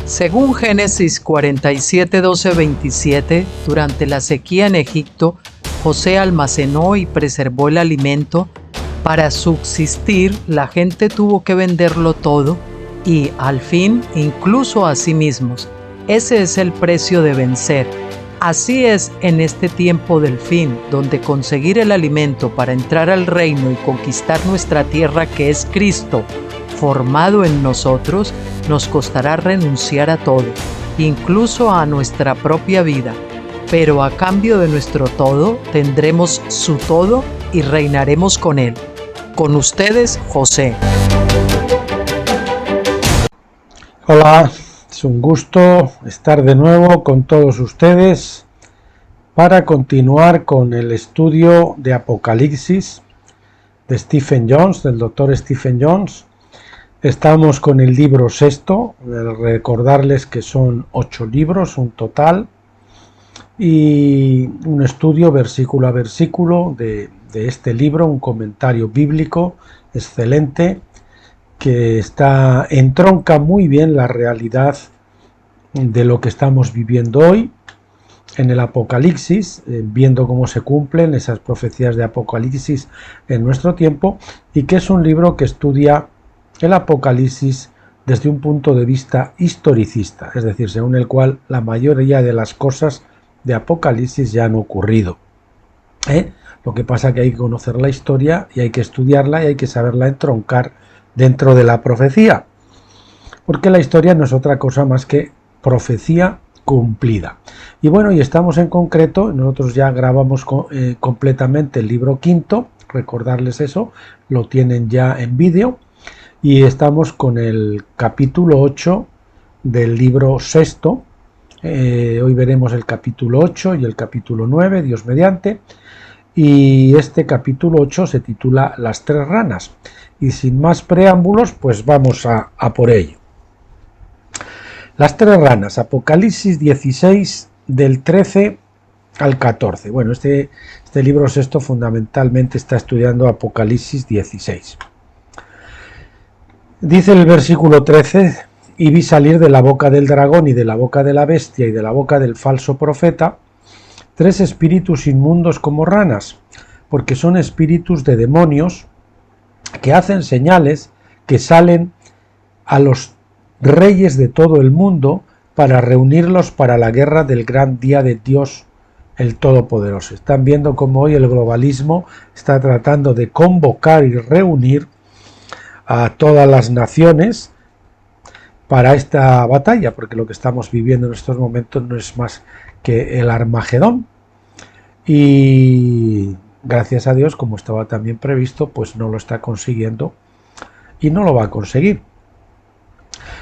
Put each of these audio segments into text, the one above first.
Según Génesis 47, 12, 27, durante la sequía en Egipto, José almacenó y preservó el alimento. Para subsistir, la gente tuvo que venderlo todo y, al fin, incluso a sí mismos. Ese es el precio de vencer. Así es en este tiempo del fin, donde conseguir el alimento para entrar al reino y conquistar nuestra tierra, que es Cristo, formado en nosotros, nos costará renunciar a todo, incluso a nuestra propia vida. Pero a cambio de nuestro todo, tendremos su todo y reinaremos con él. Con ustedes, José. Hola, es un gusto estar de nuevo con todos ustedes para continuar con el estudio de Apocalipsis de Stephen Jones, del doctor Stephen Jones. Estamos con el libro sexto, recordarles que son 8 libros, un total, y un estudio versículo a versículo de este libro, un comentario bíblico excelente que entronca muy bien la realidad de lo que estamos viviendo hoy en el Apocalipsis, viendo cómo se cumplen esas profecías de Apocalipsis en nuestro tiempo, y que es un libro que estudia el Apocalipsis desde un punto de vista historicista, es decir, según el cual la mayoría de las cosas de Apocalipsis ya han ocurrido. Lo que pasa es que hay que conocer la historia y hay que estudiarla y hay que saberla entroncar dentro de la profecía, porque la historia no es otra cosa más que profecía cumplida. Y bueno, y estamos en concreto, nosotros ya grabamos completamente el libro quinto, recordarles eso, lo tienen ya en vídeo, y estamos con el capítulo 8 del libro sexto. Hoy veremos el capítulo 8 y el capítulo 9, Dios mediante, y este capítulo 8 se titula Las tres ranas. Y sin más preámbulos, pues vamos a por ello. Las tres ranas, Apocalipsis 16, del 13 al 14. Bueno, este libro sexto fundamentalmente está estudiando Apocalipsis 16. Dice el versículo 13: y vi salir de la boca del dragón y de la boca de la bestia y de la boca del falso profeta 3 espíritus inmundos como ranas, porque son espíritus de demonios que hacen señales, que salen a los reyes de todo el mundo para reunirlos para la guerra del gran día de Dios el Todopoderoso. Están viendo cómo hoy el globalismo está tratando de convocar y reunir a todas las naciones para esta batalla, porque lo que estamos viviendo en estos momentos no es más que el Armagedón, y gracias a Dios, como estaba también previsto, pues no lo está consiguiendo y no lo va a conseguir.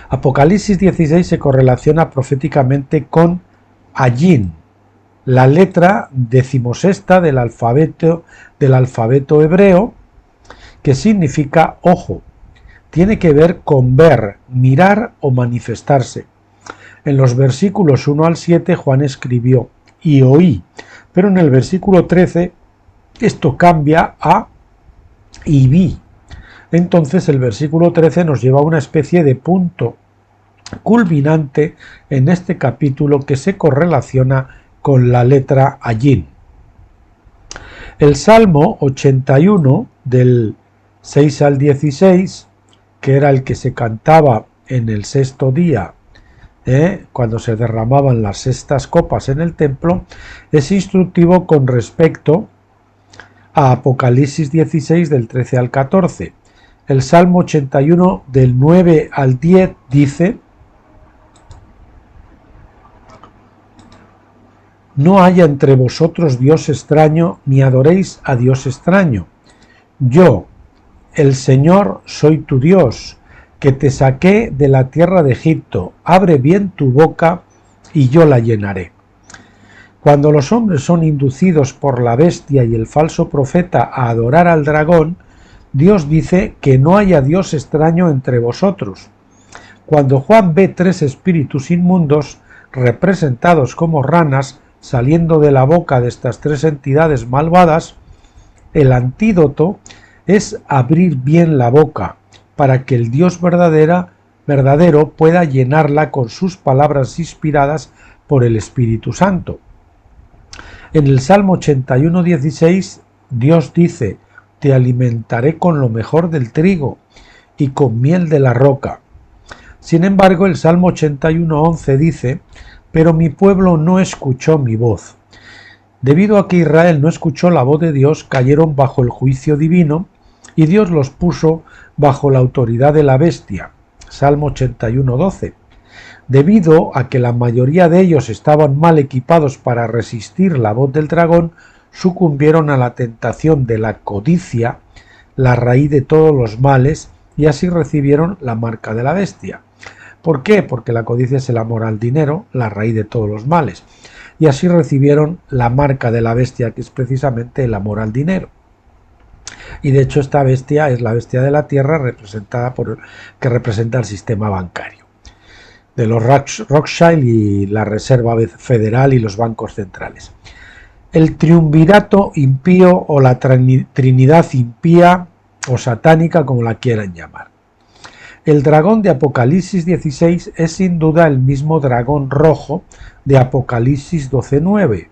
Apocalipsis 16 se correlaciona proféticamente con Ayin, la letra 16ª del alfabeto hebreo, que significa ojo. Tiene que ver con ver, mirar o manifestarse. En los versículos 1 al 7 Juan escribió y oí, pero en el versículo 13 esto cambia a y vi. Entonces el versículo 13 nos lleva a una especie de punto culminante en este capítulo que se correlaciona con la letra Ayin. El Salmo 81 del 6 al 16, que era el que se cantaba en el sexto día, cuando se derramaban las sextas copas en el templo, es instructivo con respecto a Apocalipsis 16 del 13 al 14. El Salmo 81 del 9 al 10 dice: no haya entre vosotros Dios extraño, ni adoréis a Dios extraño. Yo, el Señor, soy tu Dios, que te saqué de la tierra de Egipto. Abre bien tu boca y yo la llenaré. Cuando los hombres son inducidos por la bestia y el falso profeta a adorar al dragón, Dios dice que no haya Dios extraño entre vosotros. Cuando Juan ve 3 espíritus inmundos representados como ranas saliendo de la boca de estas 3 entidades malvadas, el antídoto es abrir bien la boca para que el Dios verdadero verdadero pueda llenarla con sus palabras inspiradas por el Espíritu Santo. En el Salmo 81:16 Dios dice: te alimentaré con lo mejor del trigo y con miel de la roca. Sin embargo, el Salmo 81:11 dice: pero mi pueblo no escuchó mi voz. Debido a que Israel no escuchó la voz de Dios, cayeron bajo el juicio divino y Dios los puso bajo la autoridad de la bestia. Salmo 81:12. Debido a que la mayoría de ellos estaban mal equipados para resistir la voz del dragón, sucumbieron a la tentación de la codicia, la raíz de todos los males, y así recibieron la marca de la bestia. ¿Por qué? Porque la codicia es el amor al dinero, la raíz de todos los males. Y así recibieron la marca de la bestia, que es precisamente el amor al dinero. Y de hecho esta bestia es la bestia de la tierra que representa el sistema bancario de los Rothschild y la Reserva Federal y los bancos centrales. El triunvirato impío o la trinidad impía o satánica, como la quieran llamar. El dragón de Apocalipsis 16 es sin duda el mismo dragón rojo de Apocalipsis 12:9,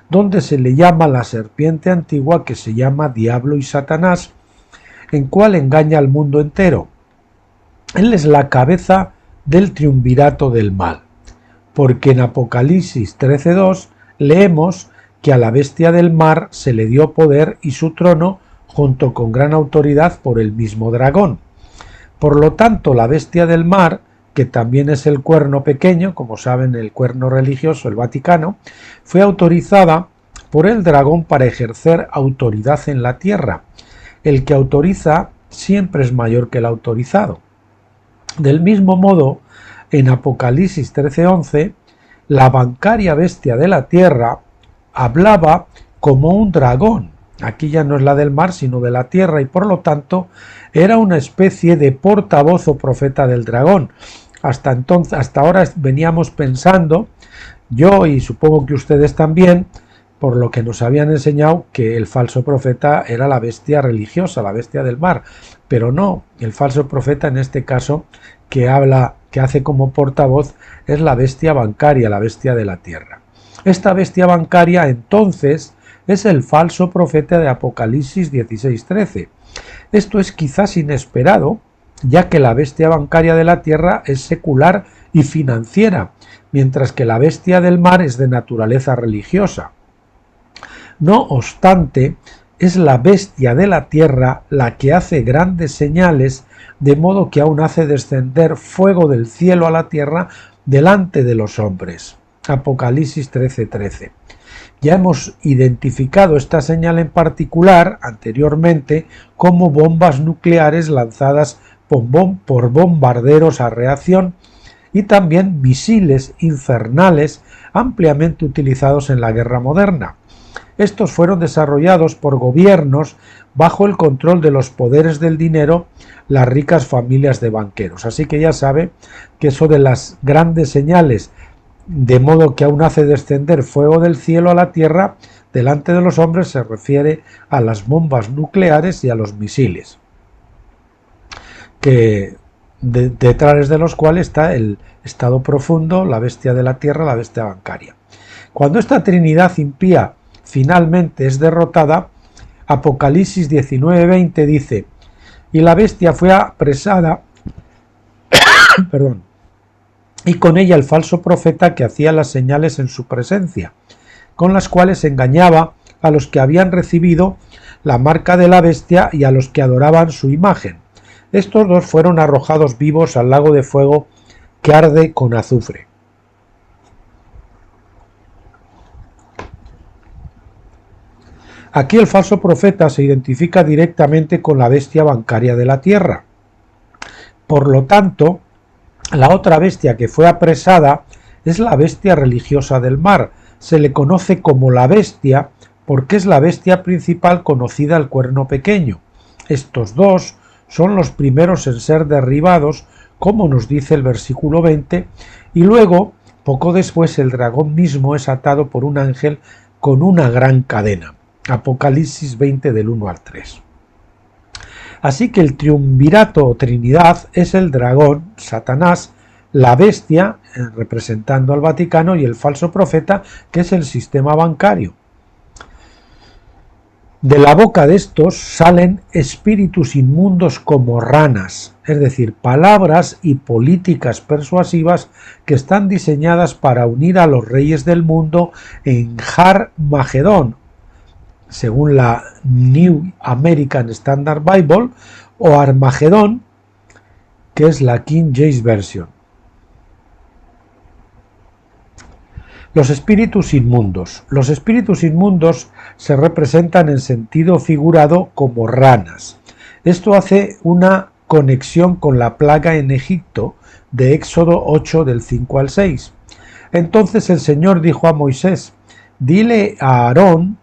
donde se le llama la serpiente antigua, que se llama Diablo y Satanás, en cual engaña al mundo entero. Él es la cabeza del triunvirato del mal, porque en Apocalipsis 13:2 leemos que a la bestia del mar se le dio poder y su trono junto con gran autoridad por el mismo dragón. Por lo tanto, la bestia del mar, que también es el cuerno pequeño, como saben, el cuerno religioso, el Vaticano, fue autorizada por el dragón para ejercer autoridad en la tierra. El que autoriza siempre es mayor que el autorizado. Del mismo modo, en Apocalipsis 13:11, la bancaria bestia de la tierra hablaba como un dragón. Aquí ya no es la del mar, sino de la tierra, y por lo tanto era una especie de portavoz o profeta del dragón. Hasta ahora veníamos pensando, yo y supongo que ustedes también, por lo que nos habían enseñado, que el falso profeta era la bestia religiosa, la bestia del mar, pero no, el falso profeta en este caso que hace como portavoz es la bestia bancaria, la bestia de la tierra. Esta bestia bancaria entonces es el falso profeta de Apocalipsis 16:13. Esto es quizás inesperado, ya que la bestia bancaria de la tierra es secular y financiera, mientras que la bestia del mar es de naturaleza religiosa. No obstante, es la bestia de la tierra la que hace grandes señales, de modo que aún hace descender fuego del cielo a la tierra delante de los hombres. Apocalipsis 13:13. Ya hemos identificado esta señal en particular anteriormente como bombas nucleares lanzadas por bombarderos a reacción y también misiles infernales ampliamente utilizados en la guerra moderna. Estos fueron desarrollados por gobiernos bajo el control de los poderes del dinero, las ricas familias de banqueros. Así que ya sabe que eso de las grandes señales, de modo que aún hace descender fuego del cielo a la tierra delante de los hombres, se refiere a las bombas nucleares y a los misiles, que detrás de los cuales está el estado profundo, la bestia de la tierra, la bestia bancaria. Cuando esta trinidad impía finalmente es derrotada, Apocalipsis 19:20 dice: y la bestia fue apresada y con ella el falso profeta que hacía las señales en su presencia, con las cuales engañaba a los que habían recibido la marca de la bestia y a los que adoraban su imagen. Estos dos fueron arrojados vivos al lago de fuego que arde con azufre. Aquí el falso profeta se identifica directamente con la bestia bancaria de la tierra. Por lo tanto, la otra bestia que fue apresada es la bestia religiosa del mar. Se le conoce como la bestia porque es la bestia principal conocida al cuerno pequeño. Estos dos son los primeros en ser derribados, como nos dice el versículo 20, y luego, poco después, el dragón mismo es atado por un ángel con una gran cadena. Apocalipsis 20 del 1 al 3. Así que el triunvirato o Trinidad es el dragón, Satanás, la bestia, representando al Vaticano, y el falso profeta, que es el sistema bancario. De la boca de estos salen espíritus inmundos como ranas, es decir, palabras y políticas persuasivas que están diseñadas para unir a los reyes del mundo en Har Magedón, según la New American Standard Bible, o Armagedón, que es la King James Version. Los espíritus inmundos. Los espíritus inmundos se representan en sentido figurado como ranas. Esto hace una conexión con la plaga en Egipto de Éxodo 8 del 5 al 6. Entonces el Señor dijo a Moisés: dile a Aarón,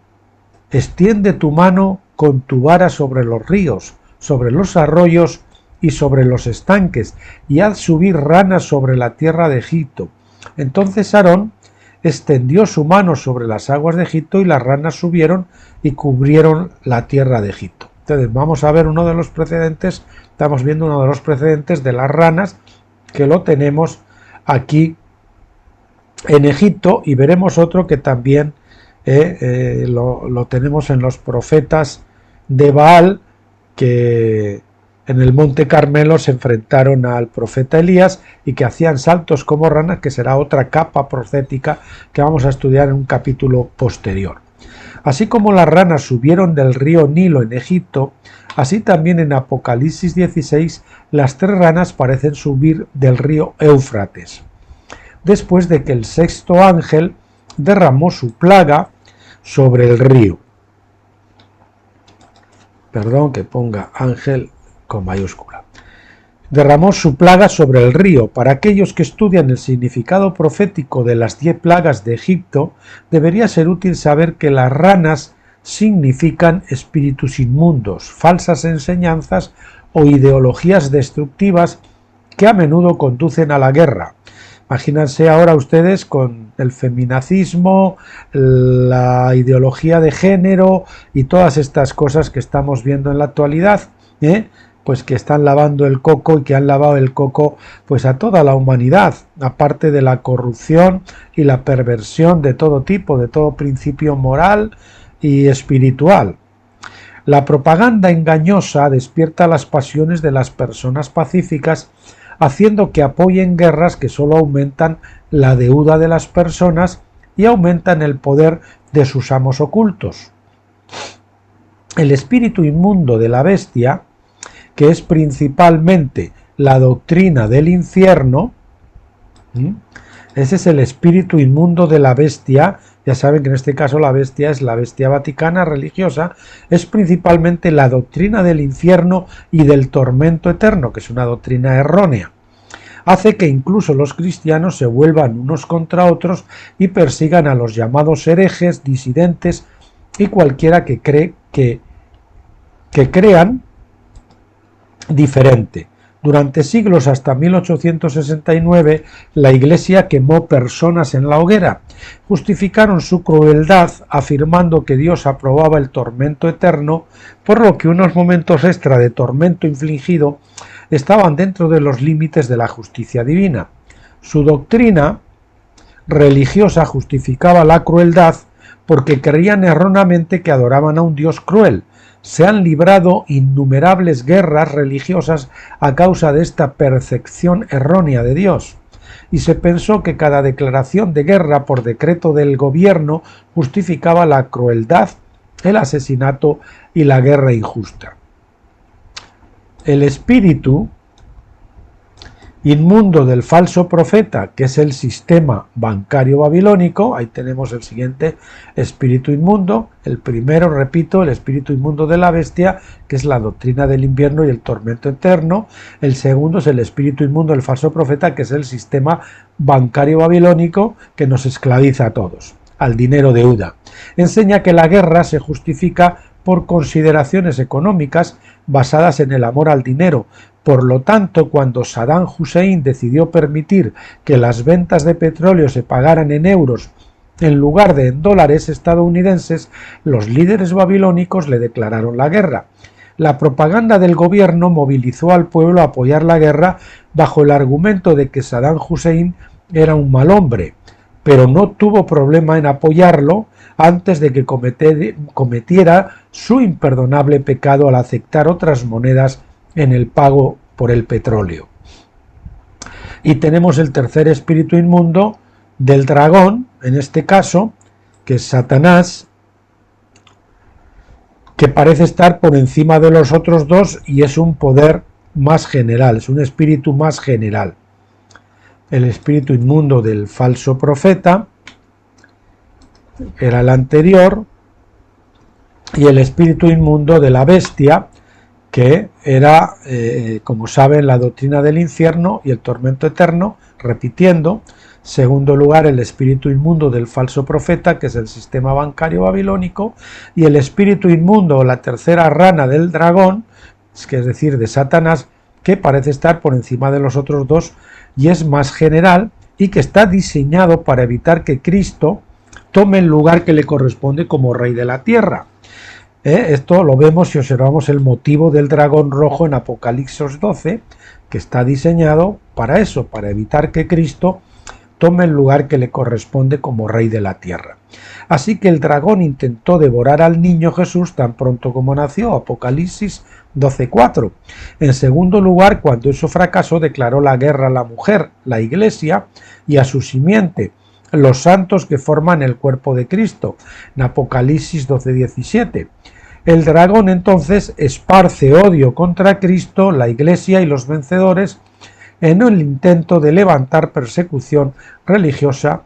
extiende tu mano con tu vara sobre los ríos, sobre los arroyos y sobre los estanques, y haz subir ranas sobre la tierra de Egipto. Entonces Aarón extendió su mano sobre las aguas de Egipto y las ranas subieron y cubrieron la tierra de Egipto. Entonces vamos a ver uno de los precedentes, estamos viendo uno de los precedentes de las ranas, que lo tenemos aquí en Egipto, y veremos otro que también lo tenemos en los profetas de Baal, que en el Monte Carmelo se enfrentaron al profeta Elías y que hacían saltos como ranas, que será otra capa profética que vamos a estudiar en un capítulo posterior. Así como las ranas subieron del río Nilo en Egipto, así también en Apocalipsis 16 las 3 ranas parecen subir del río Éufrates, después de que el sexto ángel derramó su plaga sobre el río. Perdón que ponga ángel con mayúscula. Derramó su plaga sobre el río. Para aquellos que estudian el significado profético de las 10 plagas de Egipto, debería ser útil saber que las ranas significan espíritus inmundos, falsas enseñanzas o ideologías destructivas que a menudo conducen a la guerra. Imagínense ahora ustedes con el feminacismo, la ideología de género y todas estas cosas que estamos viendo en la actualidad, pues que están lavando el coco y que han lavado el coco pues a toda la humanidad, aparte de la corrupción y la perversión de todo tipo, de todo principio moral y espiritual. La propaganda engañosa despierta las pasiones de las personas pacíficas, haciendo que apoyen guerras que solo aumentan la deuda de las personas y aumentan el poder de sus amos ocultos. El espíritu inmundo de la bestia, que es principalmente la doctrina del infierno, ese es el espíritu inmundo de la bestia. Ya saben que en este caso la bestia es la bestia vaticana religiosa, es principalmente la doctrina del infierno y del tormento eterno, que es una doctrina errónea. Hace que incluso los cristianos se vuelvan unos contra otros y persigan a los llamados herejes, disidentes y cualquiera que crean diferente. Durante siglos, hasta 1869, la Iglesia quemó personas en la hoguera. Justificaron su crueldad afirmando que Dios aprobaba el tormento eterno, por lo que unos momentos extra de tormento infligido estaban dentro de los límites de la justicia divina. Su doctrina religiosa justificaba la crueldad porque creían erróneamente que adoraban a un Dios cruel. Se han librado innumerables guerras religiosas a causa de esta percepción errónea de Dios, y se pensó que cada declaración de guerra por decreto del gobierno justificaba la crueldad, el asesinato y la guerra injusta. El espíritu inmundo del falso profeta, que es el sistema bancario babilónico, ahí tenemos el siguiente espíritu inmundo. El primero, repito, el espíritu inmundo de la bestia, que es la doctrina del invierno y el tormento eterno. El segundo es el espíritu inmundo del falso profeta, que es el sistema bancario babilónico, que nos esclaviza a todos, al dinero deuda. Enseña que la guerra se justifica por consideraciones económicas basadas en el amor al dinero. Por lo tanto, cuando Saddam Hussein decidió permitir que las ventas de petróleo se pagaran en euros en lugar de en dólares estadounidenses, los líderes babilónicos le declararon la guerra. La propaganda del gobierno movilizó al pueblo a apoyar la guerra bajo el argumento de que Saddam Hussein era un mal hombre, pero no tuvo problema en apoyarlo antes de que cometiera su imperdonable pecado al aceptar otras monedas en el pago por el petróleo. Y tenemos el tercer espíritu inmundo del dragón, en este caso, que es Satanás, que parece estar por encima de los otros dos y es un poder más general, es un espíritu más general. El espíritu inmundo del falso profeta era el anterior, y el espíritu inmundo de la bestia, que era, como saben, la doctrina del infierno y el tormento eterno, repitiendo. Segundo lugar, el espíritu inmundo del falso profeta, que es el sistema bancario babilónico, y el espíritu inmundo, la tercera rana del dragón, que es decir, de Satanás, que parece estar por encima de los otros dos y es más general, y que está diseñado para evitar que Cristo tome el lugar que le corresponde como rey de la tierra. Esto lo vemos si observamos el motivo del dragón rojo en Apocalipsis 12, que está diseñado para eso, para evitar que Cristo tome el lugar que le corresponde como rey de la tierra. Así que el dragón intentó devorar al niño Jesús tan pronto como nació, Apocalipsis 12:4. En segundo lugar, cuando eso fracasó, declaró la guerra a la mujer, la iglesia, y a su simiente, los santos que forman el cuerpo de Cristo, en Apocalipsis 12:17. El dragón entonces esparce odio contra Cristo, la iglesia y los vencedores en el intento de levantar persecución religiosa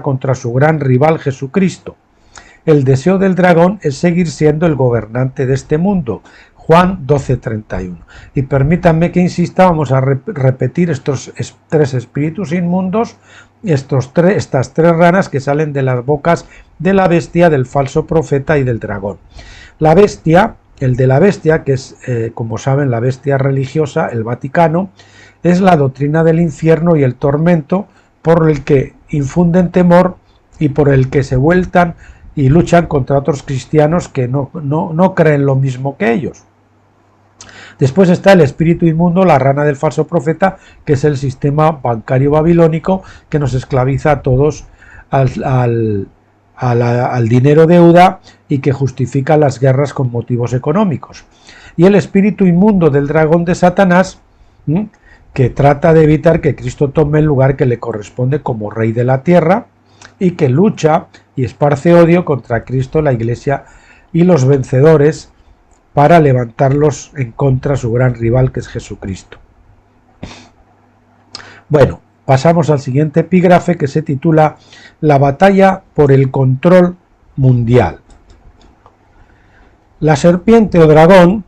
contra su gran rival Jesucristo. El deseo del dragón es seguir siendo el gobernante de este mundo. Juan 12:31. Y permítanme que insista, vamos a repetir estos tres espíritus inmundos, estas tres ranas que salen de las bocas de la bestia, del falso profeta y del dragón. La bestia, el de la bestia, que es, como saben, la bestia religiosa, el Vaticano, es la doctrina del infierno y el tormento por el que infunden temor y por el que se vueltan y luchan contra otros cristianos que no creen lo mismo que ellos. Después está el espíritu inmundo, la rana del falso profeta, que es el sistema bancario babilónico que nos esclaviza a todos al dinero deuda y que justifica las guerras con motivos económicos. Y el espíritu inmundo del dragón de Satanás, que trata de evitar que Cristo tome el lugar que le corresponde como rey de la tierra y que lucha y esparce odio contra Cristo, la iglesia y los vencedores, para levantarlos en contra de su gran rival, que es Jesucristo. Bueno, pasamos al siguiente epígrafe, que se titula La batalla por el control mundial. La serpiente o dragón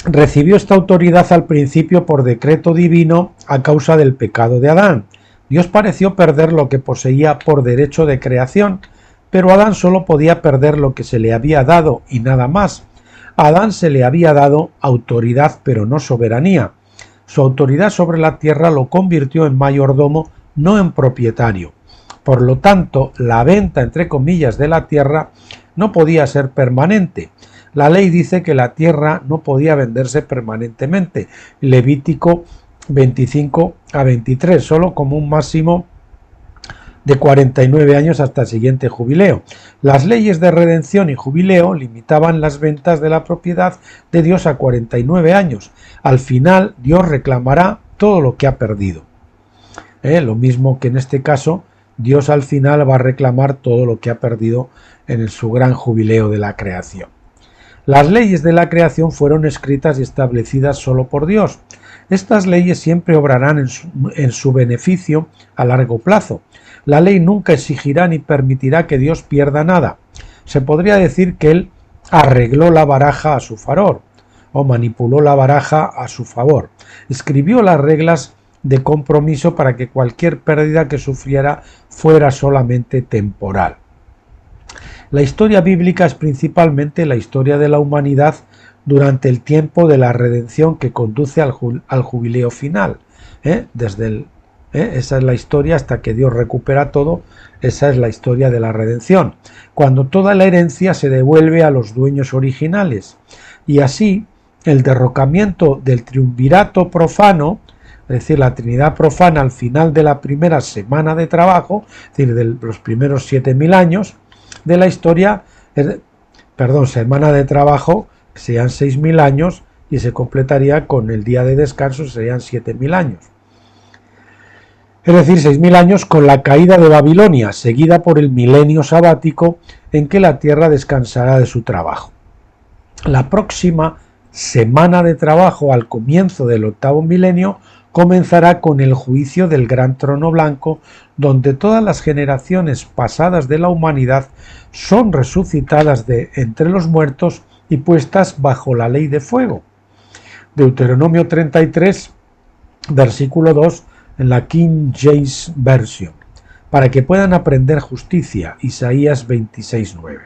recibió esta autoridad al principio por decreto divino a causa del pecado de Adán. Dios pareció perder lo que poseía por derecho de creación, pero Adán solo podía perder lo que se le había dado y nada más. A Adán se le había dado autoridad, pero no soberanía. Su autoridad sobre la tierra lo convirtió en mayordomo, no en propietario. Por lo tanto, la venta, entre comillas, de la tierra no podía ser permanente. La ley dice que la tierra no podía venderse permanentemente. Levítico 25-23, solo como un máximo de 49 años hasta el siguiente jubileo. Las leyes de redención y jubileo limitaban las ventas de la propiedad de Dios a 49 años. Al final, Dios reclamará todo lo que ha perdido. Lo mismo que en este caso, Dios al final va a reclamar todo lo que ha perdido en su gran jubileo de la creación. Las leyes de la creación fueron escritas y establecidas solo por Dios. Estas leyes siempre obrarán en su beneficio a largo plazo. La ley nunca exigirá ni permitirá que Dios pierda nada. Se podría decir que Él arregló la baraja a su favor, o manipuló la baraja a su favor. Escribió las reglas de compromiso para que cualquier pérdida que sufriera fuera solamente temporal. La historia bíblica es principalmente la historia de la humanidad durante el tiempo de la redención que conduce al jubileo final, desde Esa es la historia hasta que Dios recupera todo. Esa es la historia de la redención, cuando toda la herencia se devuelve a los dueños originales. Y así, el derrocamiento del triunvirato profano, es decir, la Trinidad profana al final de la primera semana de trabajo, es decir, de los primeros 7000 años de la historia, semana de trabajo, serían 6000 años, y se completaría con el día de descanso, serían 7000 años. Es decir, 6000 años con la caída de Babilonia, seguida por el milenio sabático en que la tierra descansará de su trabajo. La próxima semana de trabajo al comienzo del octavo milenio comenzará con el juicio del gran trono blanco, donde todas las generaciones pasadas de la humanidad son resucitadas de entre los muertos y puestas bajo la ley de fuego. Deuteronomio 33, versículo 2, en la King James Version, para que puedan aprender justicia, Isaías 26:9.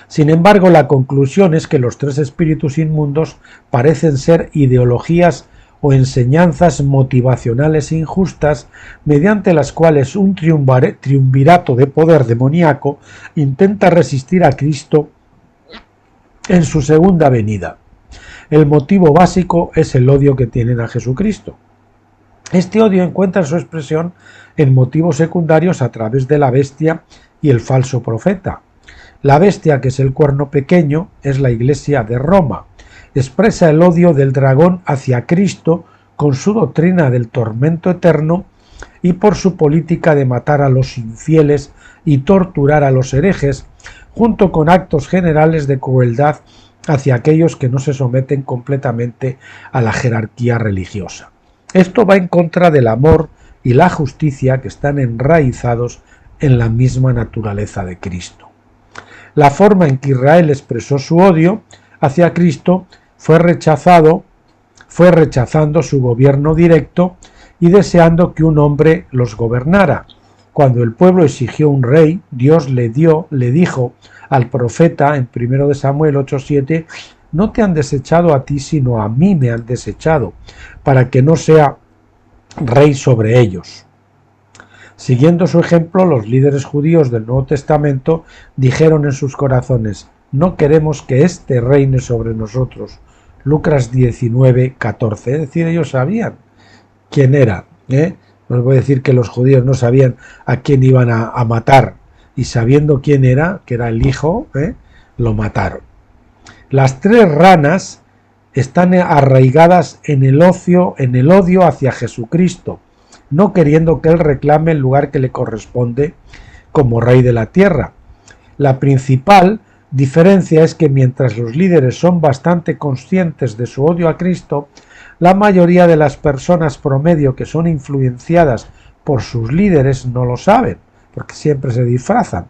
Sin embargo, la conclusión es que los tres espíritus inmundos parecen ser ideologías o enseñanzas motivacionales injustas mediante las cuales un triunvirato de poder demoníaco intenta resistir a Cristo en su segunda venida. El motivo básico es el odio que tienen a Jesucristo. Este odio encuentra su expresión en motivos secundarios a través de la bestia y el falso profeta. La bestia, que es el cuerno pequeño, es la Iglesia de Roma. Expresa el odio del dragón hacia Cristo con su doctrina del tormento eterno y por su política de matar a los infieles y torturar a los herejes, junto con actos generales de crueldad hacia aquellos que no se someten completamente a la jerarquía religiosa. Esto va en contra del amor y la justicia que están enraizados en la misma naturaleza de Cristo. La forma en que Israel expresó su odio hacia Cristo fue rechazando su gobierno directo y deseando que un hombre los gobernara. Cuando el pueblo exigió un rey, Dios le dijo al profeta en 1 Samuel 8:7: no te han desechado a ti, sino a mí me han desechado, para que no sea rey sobre ellos. Siguiendo su ejemplo, los líderes judíos del Nuevo Testamento dijeron en sus corazones: no queremos que éste reine sobre nosotros. Lucas 19:14. Es decir, ellos sabían quién era. No les voy a decir que los judíos no sabían a quién iban a matar, y sabiendo quién era, que era el hijo, lo mataron. Las tres ranas están arraigadas en el odio hacia Jesucristo, no queriendo que él reclame el lugar que le corresponde como rey de la tierra. La principal diferencia es que mientras los líderes son bastante conscientes de su odio a Cristo, la mayoría de las personas promedio que son influenciadas por sus líderes no lo saben, porque siempre se disfrazan.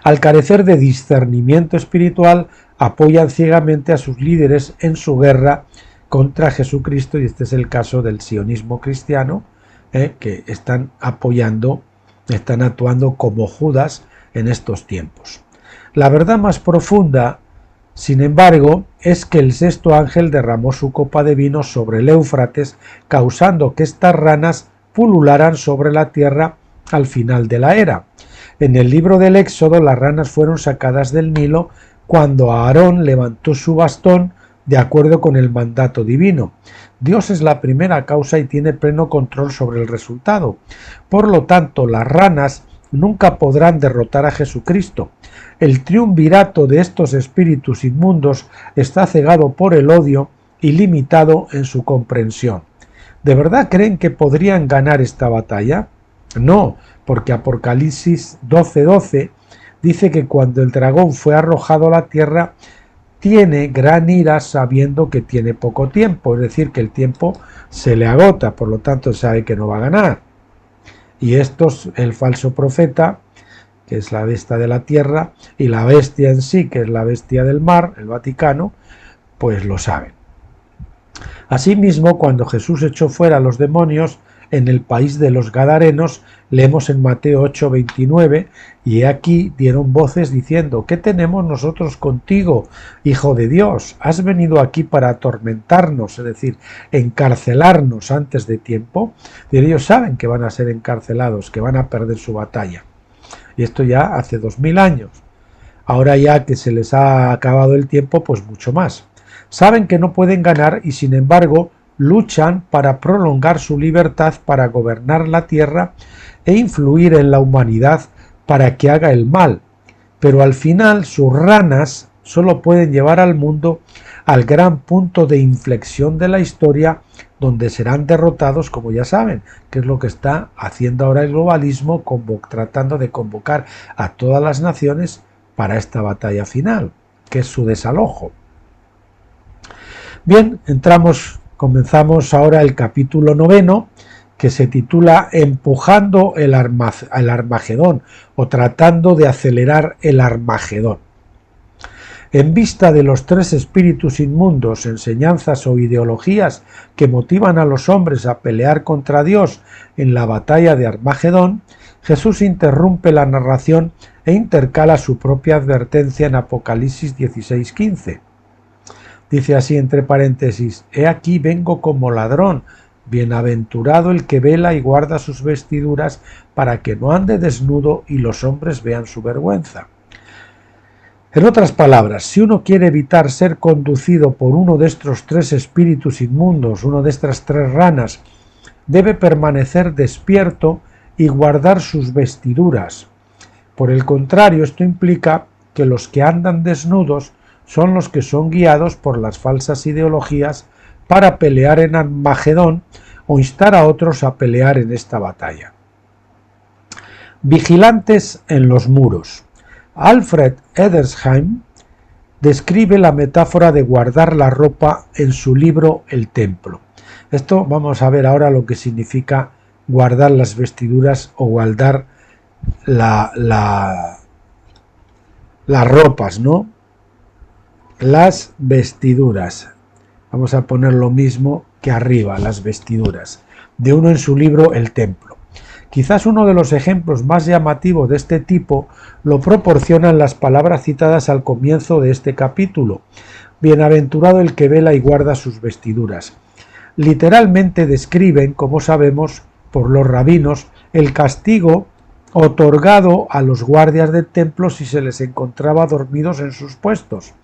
Al carecer de discernimiento espiritual, apoyan ciegamente a sus líderes en su guerra contra Jesucristo, y este es el caso del sionismo cristiano, que están actuando como Judas en estos tiempos. La verdad más profunda, sin embargo, es que el sexto ángel derramó su copa de vino sobre el Éufrates, causando que estas ranas pulularan sobre la tierra al final de la era. En el libro del Éxodo, las ranas fueron sacadas del Nilo cuando Aarón levantó su bastón de acuerdo con el mandato divino. Dios es la primera causa y tiene pleno control sobre el resultado. Por lo tanto, las ranas nunca podrán derrotar a Jesucristo. El triunvirato de estos espíritus inmundos está cegado por el odio y limitado en su comprensión. ¿De verdad creen que podrían ganar esta batalla? No, porque Apocalipsis 12:12 dice que cuando el dragón fue arrojado a la tierra, tiene gran ira sabiendo que tiene poco tiempo, es decir, que el tiempo se le agota, por lo tanto sabe que no va a ganar. Y estos, el falso profeta, que es la bestia de la tierra, y la bestia en sí, que es la bestia del mar, el Vaticano, pues lo saben. Asimismo, cuando Jesús echó fuera a los demonios, en el país de los Gadarenos, leemos en Mateo 8:29, y he aquí dieron voces diciendo: ¿qué tenemos nosotros contigo, Hijo de Dios? ¿Has venido aquí para atormentarnos, es decir, encarcelarnos antes de tiempo? Y ellos saben que van a ser encarcelados, que van a perder su batalla. Y esto ya hace 2000 años. Ahora ya que se les ha acabado el tiempo, pues mucho más. Saben que no pueden ganar y sin embargo luchan para prolongar su libertad, para gobernar la tierra e influir en la humanidad para que haga el mal. Pero al final sus ranas solo pueden llevar al mundo al gran punto de inflexión de la historia, donde serán derrotados, como ya saben, que es lo que está haciendo ahora el globalismo, tratando de convocar a todas las naciones para esta batalla final, que es su desalojo. Bien, comenzamos ahora el capítulo 9, que se titula Empujando el Armagedón, o tratando de acelerar el Armagedón. En vista de los tres espíritus inmundos, enseñanzas o ideologías que motivan a los hombres a pelear contra Dios en la batalla de Armagedón, Jesús interrumpe la narración e intercala su propia advertencia en Apocalipsis 16:15. Dice así entre paréntesis: he aquí vengo como ladrón, bienaventurado el que vela y guarda sus vestiduras para que no ande desnudo y los hombres vean su vergüenza. En otras palabras, si uno quiere evitar ser conducido por uno de estos tres espíritus inmundos, uno de estas tres ranas, debe permanecer despierto y guardar sus vestiduras. Por el contrario, esto implica que los que andan desnudos son los que son guiados por las falsas ideologías para pelear en Armagedón o instar a otros a pelear en esta batalla. Vigilantes en los muros. Alfred Edersheim describe la metáfora de guardar la ropa en su libro El Templo. Esto vamos a ver ahora lo que significa guardar las vestiduras o guardar las ropas, ¿no? Las vestiduras. Vamos a poner lo mismo que arriba, las vestiduras, de uno en su libro El Templo. Quizás uno de los ejemplos más llamativos de este tipo lo proporcionan las palabras citadas al comienzo de este capítulo: bienaventurado el que vela y guarda sus vestiduras. Literalmente describen, como sabemos por los rabinos, el castigo otorgado a los guardias del templo si se les encontraba dormidos en sus puestos.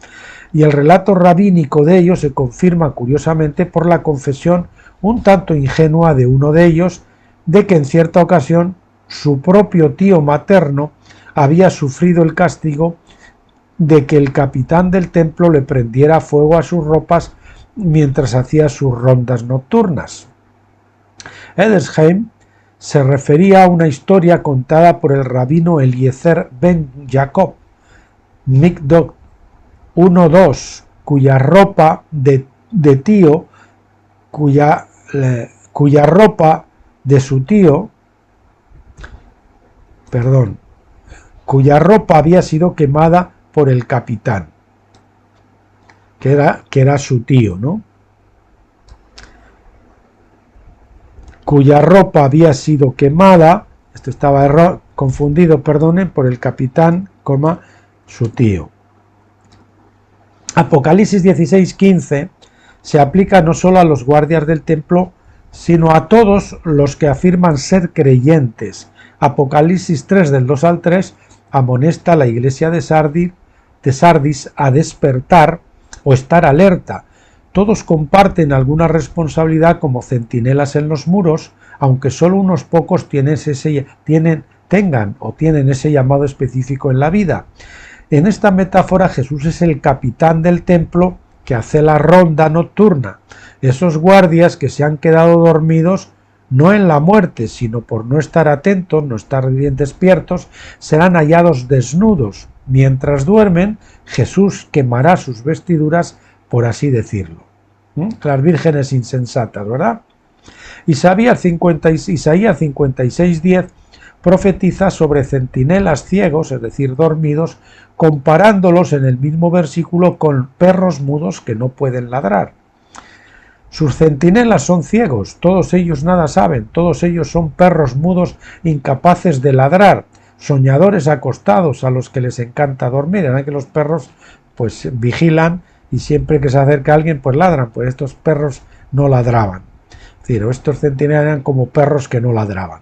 Y el relato rabínico de ello se confirma curiosamente por la confesión un tanto ingenua de uno de ellos, de que en cierta ocasión su propio tío materno había sufrido el castigo de que el capitán del templo le prendiera fuego a sus ropas mientras hacía sus rondas nocturnas. Edersheim se refería a una historia contada por el rabino Eliezer ben Jacob, Mikdot 1:2, cuya ropa de tío, cuya ropa de su tío, cuya ropa había sido quemada por el capitán, que era su tío, ¿no? Cuya ropa había sido quemada, esto estaba confundido, perdonen, por el capitán, su tío. Apocalipsis 16:15 se aplica no solo a los guardias del templo, sino a todos los que afirman ser creyentes. Apocalipsis 3 del 2 al 3 amonesta a la iglesia de Sardis a despertar o estar alerta. Todos comparten alguna responsabilidad como centinelas en los muros, aunque solo unos pocos tienen ese llamado específico en la vida. En esta metáfora Jesús es el capitán del templo que hace la ronda nocturna. Esos guardias que se han quedado dormidos no en la muerte, sino por no estar atentos, no estar bien despiertos, serán hallados desnudos. Mientras duermen, Jesús quemará sus vestiduras, por así decirlo. Las vírgenes insensatas, ¿verdad? Isaías 56:10 profetiza sobre centinelas ciegos, es decir, dormidos, comparándolos en el mismo versículo con perros mudos que no pueden ladrar. Sus centinelas son ciegos, todos ellos nada saben, todos ellos son perros mudos incapaces de ladrar, soñadores acostados a los que les encanta dormir. Eran que los perros pues vigilan y siempre que se acerca alguien pues ladran, pues estos perros no ladraban. Es decir, estos centinelas eran como perros que no ladraban.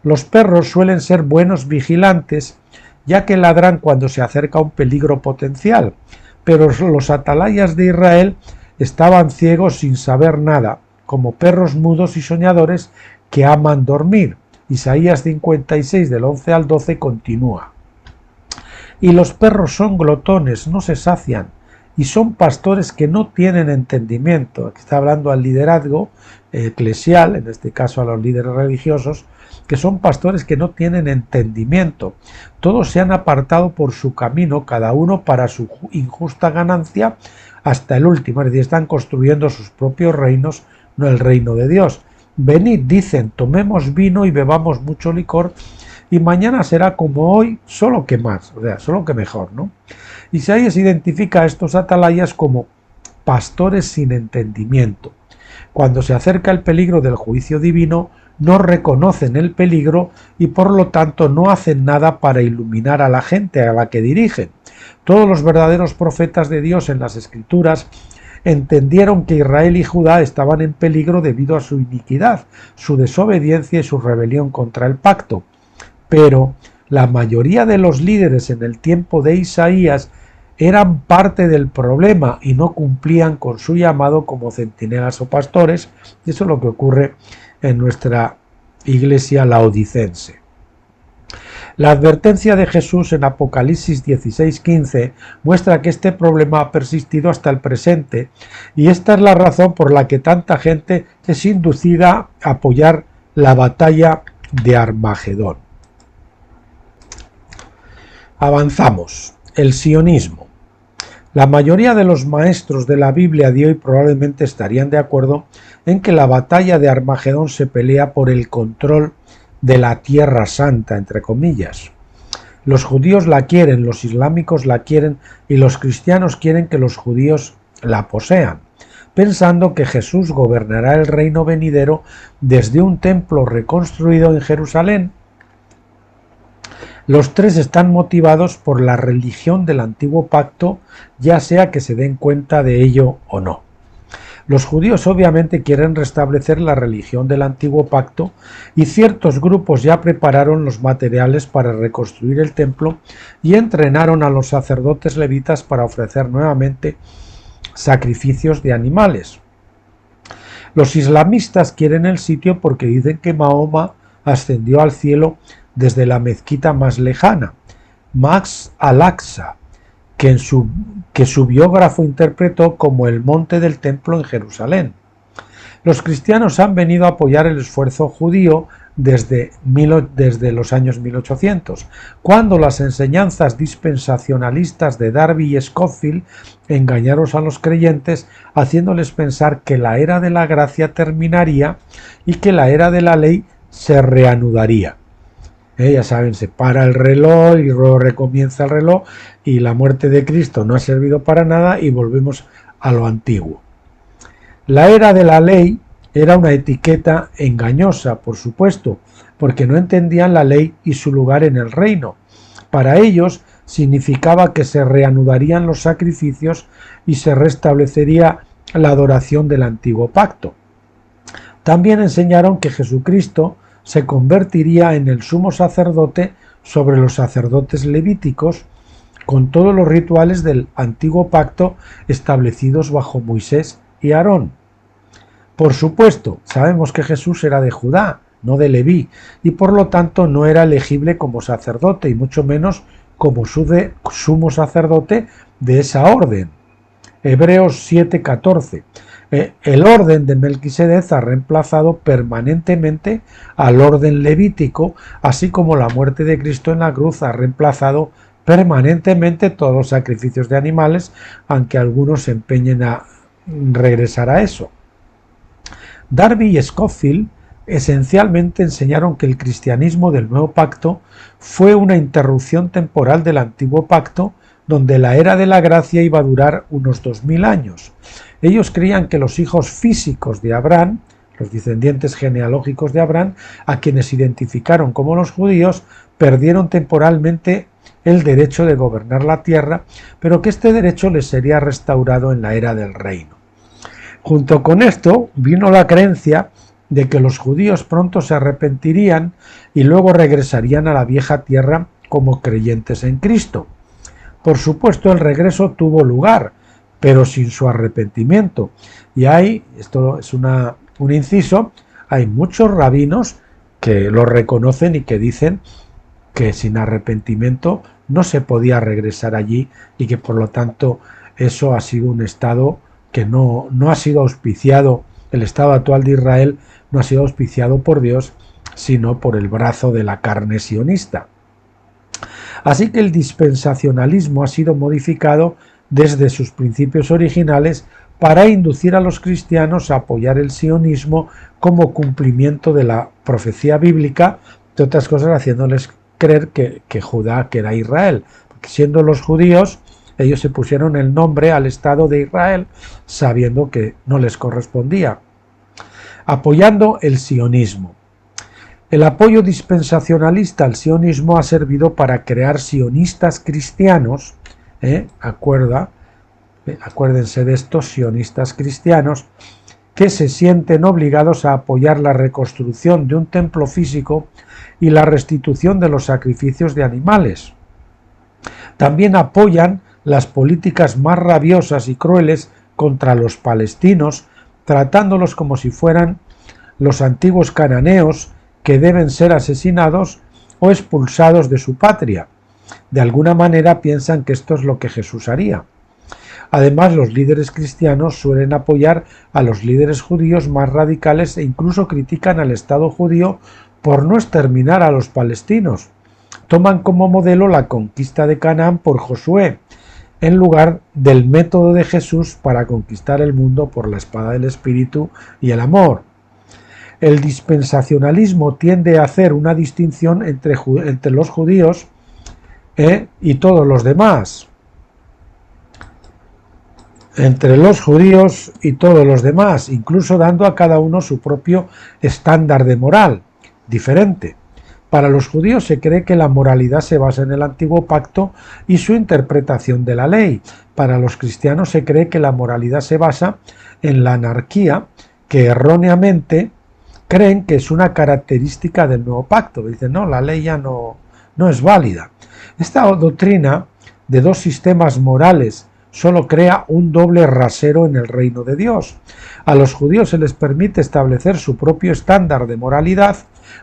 Los perros suelen ser buenos vigilantes, ya que ladran cuando se acerca un peligro potencial, pero los atalayas de Israel estaban ciegos sin saber nada, como perros mudos y soñadores que aman dormir. Isaías 56 del 11 al 12 continúa. Y los perros son glotones, no se sacian, y son pastores que no tienen entendimiento. Aquí está hablando al liderazgo eclesial, en este caso a los líderes religiosos, que son pastores que no tienen entendimiento. Todos se han apartado por su camino, cada uno para su injusta ganancia, hasta el último. Es decir, están construyendo sus propios reinos, no el reino de Dios. Venid, dicen, tomemos vino y bebamos mucho licor, y mañana será como hoy, solo que más, o sea, solo que mejor, ¿no? Isaías identifica a estos atalayas como pastores sin entendimiento. Cuando se acerca el peligro del juicio divino, no reconocen el peligro y por lo tanto no hacen nada para iluminar a la gente a la que dirigen. Todos los verdaderos profetas de Dios en las Escrituras entendieron que Israel y Judá estaban en peligro debido a su iniquidad, su desobediencia y su rebelión contra el pacto. Pero la mayoría de los líderes en el tiempo de Isaías eran parte del problema y no cumplían con su llamado como centinelas o pastores, y eso es lo que ocurre en nuestra iglesia laodicense. La advertencia de Jesús en Apocalipsis 16:15 muestra que este problema ha persistido hasta el presente, y esta es la razón por la que tanta gente es inducida a apoyar la batalla de Armagedón. Avanzamos. El sionismo. La mayoría de los maestros de la Biblia de hoy probablemente estarían de acuerdo en que la batalla de Armagedón se pelea por el control de la Tierra Santa, entre comillas. Los judíos la quieren, los islámicos la quieren y los cristianos quieren que los judíos la posean, pensando que Jesús gobernará el reino venidero desde un templo reconstruido en Jerusalén. Los tres están motivados por la religión del antiguo pacto, ya sea que se den cuenta de ello o no. Los judíos obviamente quieren restablecer la religión del antiguo pacto y ciertos grupos ya prepararon los materiales para reconstruir el templo y entrenaron a los sacerdotes levitas para ofrecer nuevamente sacrificios de animales. Los islamistas quieren el sitio porque dicen que Mahoma ascendió al cielo desde la mezquita más lejana, Masjid al-Aqsa, que su biógrafo interpretó como el monte del templo en Jerusalén. Los cristianos han venido a apoyar el esfuerzo judío desde los años 1800, cuando las enseñanzas dispensacionalistas de Darby y Scofield engañaron a los creyentes, haciéndoles pensar que la era de la gracia terminaría y que la era de la ley se reanudaría. Ya saben, se para el reloj y luego recomienza el reloj y la muerte de Cristo no ha servido para nada y volvemos a lo antiguo. La era de la ley era una etiqueta engañosa, por supuesto, porque no entendían la ley y su lugar en el reino. Para ellos significaba que se reanudarían los sacrificios y se restablecería la adoración del antiguo pacto. También enseñaron que Jesucristo se convertiría en el sumo sacerdote sobre los sacerdotes levíticos, con todos los rituales del antiguo pacto establecidos bajo Moisés y Aarón. Por supuesto, sabemos que Jesús era de Judá, no de Leví, y por lo tanto no era elegible como sacerdote, y mucho menos como sumo sacerdote de esa orden. Hebreos 7:14. El orden de Melquisedec ha reemplazado permanentemente al orden levítico, así como la muerte de Cristo en la cruz ha reemplazado permanentemente todos los sacrificios de animales, aunque algunos se empeñen a regresar a eso. Darby y Scofield esencialmente enseñaron que el cristianismo del nuevo pacto fue una interrupción temporal del antiguo pacto donde la era de la gracia iba a durar unos 2000 años. Ellos creían que los hijos físicos de Abraham, los descendientes genealógicos de Abraham, a quienes identificaron como los judíos, perdieron temporalmente el derecho de gobernar la tierra, pero que este derecho les sería restaurado en la era del reino. Junto con esto vino la creencia de que los judíos pronto se arrepentirían y luego regresarían a la vieja tierra como creyentes en Cristo. Por supuesto, el regreso tuvo lugar, pero sin su arrepentimiento. Y esto es un inciso, hay muchos rabinos que lo reconocen y que dicen que sin arrepentimiento no se podía regresar allí y que por lo tanto eso ha sido un estado que no ha sido auspiciado, el estado actual de Israel no ha sido auspiciado por Dios, sino por el brazo de la carne sionista. Así que el dispensacionalismo ha sido modificado desde sus principios originales para inducir a los cristianos a apoyar el sionismo como cumplimiento de la profecía bíblica, de otras cosas haciéndoles creer que Judá que era Israel, porque siendo los judíos, ellos se pusieron el nombre al Estado de Israel sabiendo que no les correspondía, apoyando el sionismo. El apoyo dispensacionalista al sionismo ha servido para crear sionistas cristianos, acuérdense de estos sionistas cristianos, que se sienten obligados a apoyar la reconstrucción de un templo físico y la restitución de los sacrificios de animales. También apoyan las políticas más rabiosas y crueles contra los palestinos, tratándolos como si fueran los antiguos cananeos que deben ser asesinados o expulsados de su patria. De alguna manera piensan que esto es lo que Jesús haría. Además, los líderes cristianos suelen apoyar a los líderes judíos más radicales e incluso critican al Estado judío por no exterminar a los palestinos. Toman como modelo la conquista de Canaán por Josué, en lugar del método de Jesús para conquistar el mundo por la espada del Espíritu y el amor. El dispensacionalismo tiende a hacer una distinción entre los judíos y todos los demás. Entre los judíos y todos los demás, incluso dando a cada uno su propio estándar de moral diferente. Para los judíos se cree que la moralidad se basa en el antiguo pacto y su interpretación de la ley. Para los cristianos se cree que la moralidad se basa en la anarquía, que erróneamente creen que es una característica del nuevo pacto. Dicen, no, la ley ya no es válida. Esta doctrina de dos sistemas morales solo crea un doble rasero en el reino de Dios. A los judíos se les permite establecer su propio estándar de moralidad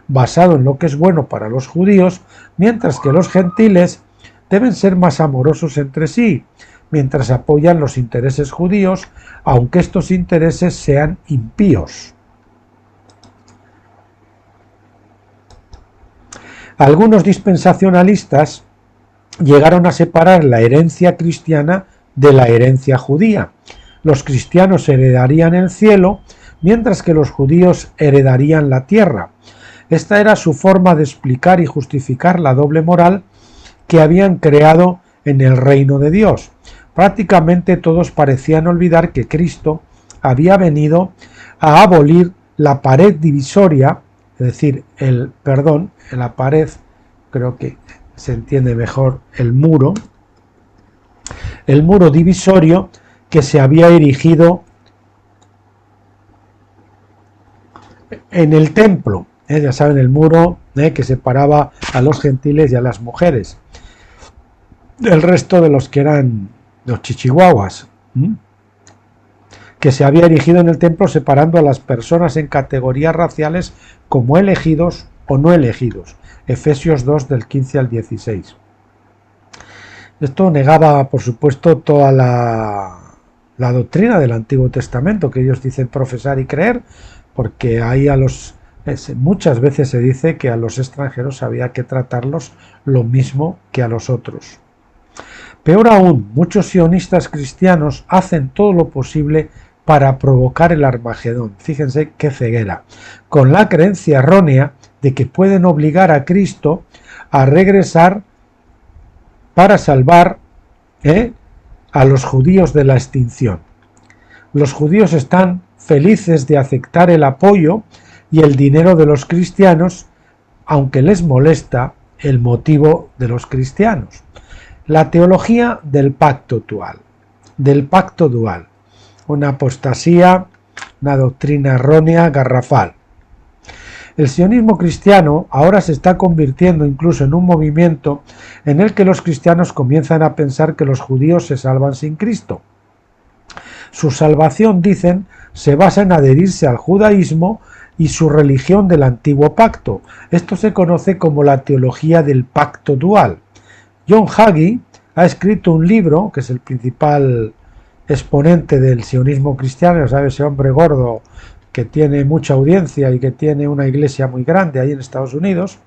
basado en lo que es bueno para los judíos, mientras que los gentiles deben ser más amorosos entre sí, mientras apoyan los intereses judíos, aunque estos intereses sean impíos. Algunos dispensacionalistas llegaron a separar la herencia cristiana de la herencia judía. Los cristianos heredarían el cielo, mientras que los judíos heredarían la tierra. Esta era su forma de explicar y justificar la doble moral que habían creado en el reino de Dios. Prácticamente todos parecían olvidar que Cristo había venido a abolir la pared divisoria, es decir, la pared, creo que se entiende mejor, el muro divisorio que se había erigido en el templo. Ya saben, el muro que separaba a los gentiles y a las mujeres. El resto de los que eran los chichihuahuas, que se había erigido en el templo separando a las personas en categorías raciales como elegidos o no elegidos. Efesios 2 del 15 al 16. Esto negaba, por supuesto, toda la doctrina del Antiguo Testamento que ellos dicen profesar y creer, porque ahí muchas veces se dice que a los extranjeros había que tratarlos lo mismo que a los otros. Peor aún, muchos sionistas cristianos hacen todo lo posible para provocar el Armagedón. Fíjense qué ceguera, con la creencia errónea de que pueden obligar a Cristo a regresar para salvar a los judíos de la extinción. Los judíos están felices de aceptar el apoyo y el dinero de los cristianos, aunque les molesta el motivo de los cristianos. La teología del pacto dual, una apostasía, una doctrina errónea, garrafal. El sionismo cristiano ahora se está convirtiendo incluso en un movimiento en el que los cristianos comienzan a pensar que los judíos se salvan sin Cristo. Su salvación, dicen, se basa en adherirse al judaísmo y su religión del antiguo pacto. Esto se conoce como la teología del pacto dual. John Hagee ha escrito un libro, que es el principal exponente del sionismo cristiano, ya sabe, ese hombre gordo que tiene mucha audiencia y que tiene una iglesia muy grande ahí en Estados Unidos,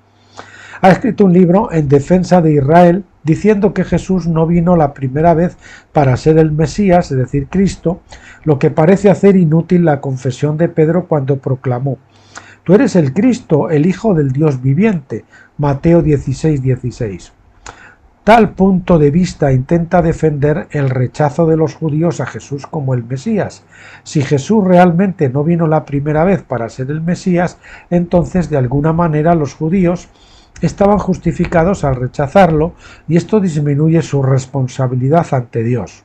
ha escrito un libro en defensa de Israel, diciendo que Jesús no vino la primera vez para ser el Mesías, es decir, Cristo, lo que parece hacer inútil la confesión de Pedro cuando proclamó: «Tú eres el Cristo, el Hijo del Dios viviente», Mateo 16:16. Tal punto de vista intenta defender el rechazo de los judíos a Jesús como el Mesías. Si Jesús realmente no vino la primera vez para ser el Mesías, entonces de alguna manera los judíos estaban justificados al rechazarlo, y esto disminuye su responsabilidad ante Dios.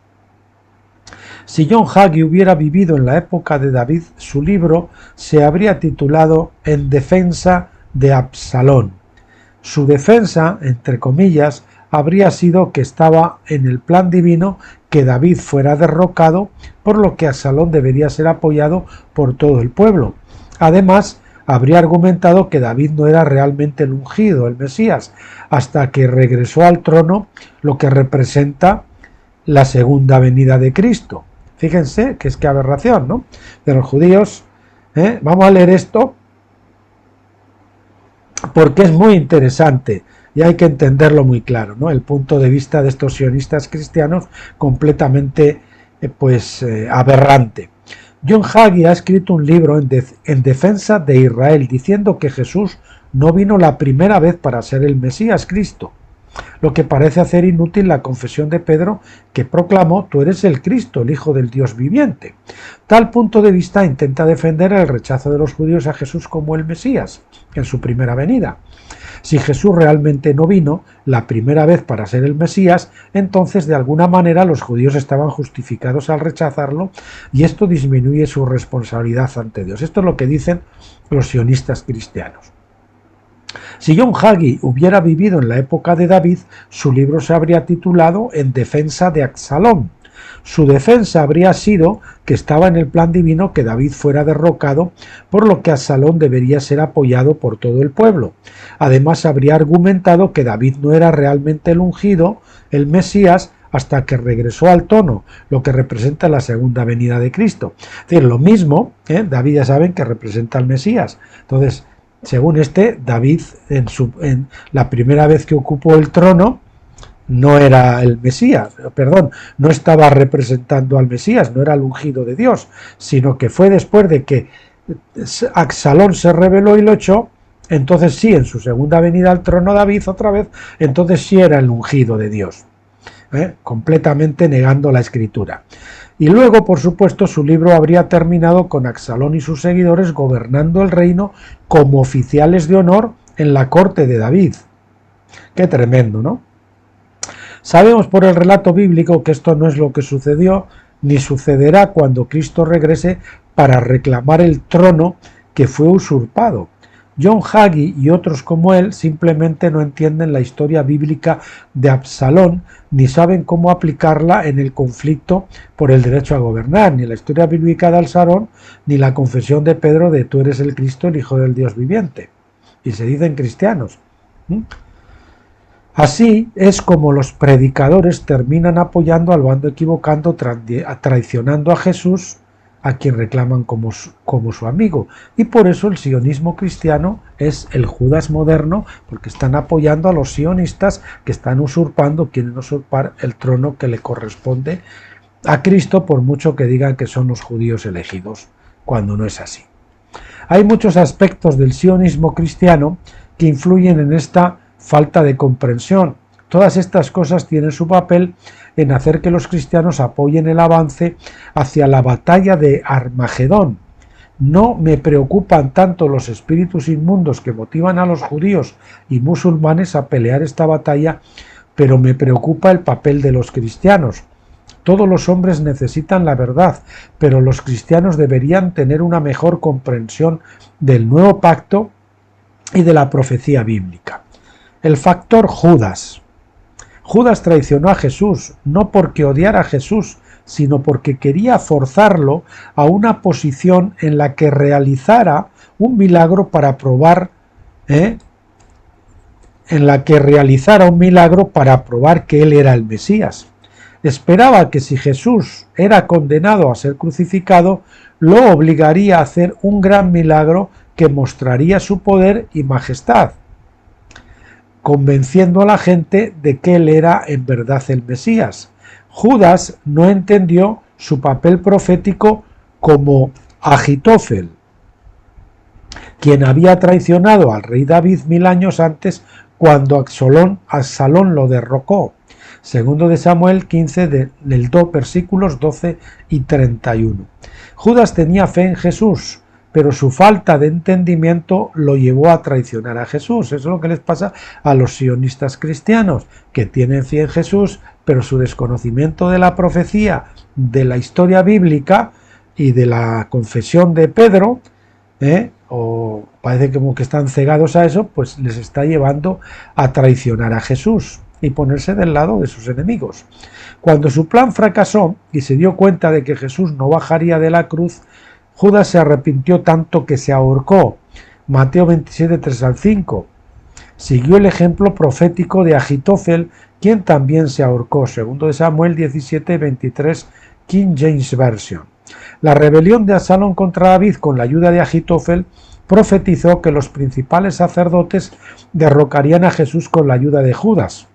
Si John Hagee hubiera vivido en la época de David, su libro se habría titulado En defensa de Absalón. Su defensa, entre comillas, habría sido que estaba en el plan divino que David fuera derrocado, por lo que Absalón debería ser apoyado por todo el pueblo. Además, habría argumentado que David no era realmente el ungido, el Mesías, hasta que regresó al trono, lo que representa la segunda venida de Cristo. Fíjense que es que aberración, ¿no? De los judíos. Vamos a leer esto porque es muy interesante y hay que entenderlo muy claro, ¿no? El punto de vista de estos sionistas cristianos completamente aberrante. John Hagee ha escrito un libro en defensa de Israel, diciendo que Jesús no vino la primera vez para ser el Mesías Cristo, lo que parece hacer inútil la confesión de Pedro, que proclamó: «Tú eres el Cristo, el Hijo del Dios viviente». Tal punto de vista intenta defender el rechazo de los judíos a Jesús como el Mesías en su primera venida. Si Jesús realmente no vino la primera vez para ser el Mesías, entonces de alguna manera los judíos estaban justificados al rechazarlo, y esto disminuye su responsabilidad ante Dios. Esto es lo que dicen los sionistas cristianos. Si John Hagee hubiera vivido en la época de David, su libro se habría titulado En defensa de Absalón. Su defensa habría sido que estaba en el plan divino que David fuera derrocado, por lo que Absalón debería ser apoyado por todo el pueblo. Además, habría argumentado que David no era realmente el ungido, el Mesías, hasta que regresó al trono, lo que representa la segunda venida de Cristo. Es decir, lo mismo, David ya saben que representa al Mesías. Entonces, según David, en la primera vez que ocupó el trono, no era el Mesías, no estaba representando al Mesías, no era el ungido de Dios, sino que fue después de que Absalón se rebeló y lo echó. Entonces sí, en su segunda venida al trono David otra vez, entonces sí era el ungido de Dios, completamente negando la escritura. Y luego, por supuesto, su libro habría terminado con Absalón y sus seguidores gobernando el reino como oficiales de honor en la corte de David. Qué tremendo, ¿no? Sabemos por el relato bíblico que esto no es lo que sucedió, ni sucederá cuando Cristo regrese para reclamar el trono que fue usurpado. John Hagee y otros como él simplemente no entienden la historia bíblica de Absalón, ni saben cómo aplicarla en el conflicto por el derecho a gobernar, ni la historia bíblica de Absalón, ni la confesión de Pedro de «Tú eres el Cristo, el Hijo del Dios viviente». Y se dicen cristianos. Así es como los predicadores terminan apoyando al bando equivocado, traicionando a Jesús, a quien reclaman como su amigo. Y por eso el sionismo cristiano es el Judas moderno, porque están apoyando a los sionistas que están quieren usurpar el trono que le corresponde a Cristo, por mucho que digan que son los judíos elegidos, cuando no es así. Hay muchos aspectos del sionismo cristiano que influyen en esta falta de comprensión. Todas estas cosas tienen su papel en hacer que los cristianos apoyen el avance hacia la batalla de Armagedón. No me preocupan tanto los espíritus inmundos que motivan a los judíos y musulmanes a pelear esta batalla, pero me preocupa el papel de los cristianos. Todos los hombres necesitan la verdad, pero los cristianos deberían tener una mejor comprensión del nuevo pacto y de la profecía bíblica. El factor Judas. Judas traicionó a Jesús, no porque odiara a Jesús, sino porque quería forzarlo a una posición en la que realizara un milagro para probar, que él era el Mesías. Esperaba que si Jesús era condenado a ser crucificado, lo obligaría a hacer un gran milagro que mostraría su poder y majestad, convenciendo a la gente de que él era en verdad el Mesías. Judas no entendió su papel profético como Ahitófel, quien había traicionado al rey David 1000 años antes cuando Absalón lo derrocó. Segundo de Samuel 15 del 2 versículos 12 y 31. Judas tenía fe en Jesús, pero su falta de entendimiento lo llevó a traicionar a Jesús. Eso es lo que les pasa a los sionistas cristianos, que tienen fe en Jesús, pero su desconocimiento de la profecía, de la historia bíblica y de la confesión de Pedro, o parece como que están cegados a eso, pues les está llevando a traicionar a Jesús y ponerse del lado de sus enemigos. Cuando su plan fracasó y se dio cuenta de que Jesús no bajaría de la cruz, Judas se arrepintió tanto que se ahorcó. Mateo 27, 3 al 5. Siguió el ejemplo profético de Ahitófel, quien también se ahorcó. Segundo de Samuel 17, 23, King James Version. La rebelión de Absalón contra David con la ayuda de Ahitófel profetizó que los principales sacerdotes derrocarían a Jesús con la ayuda de Judas.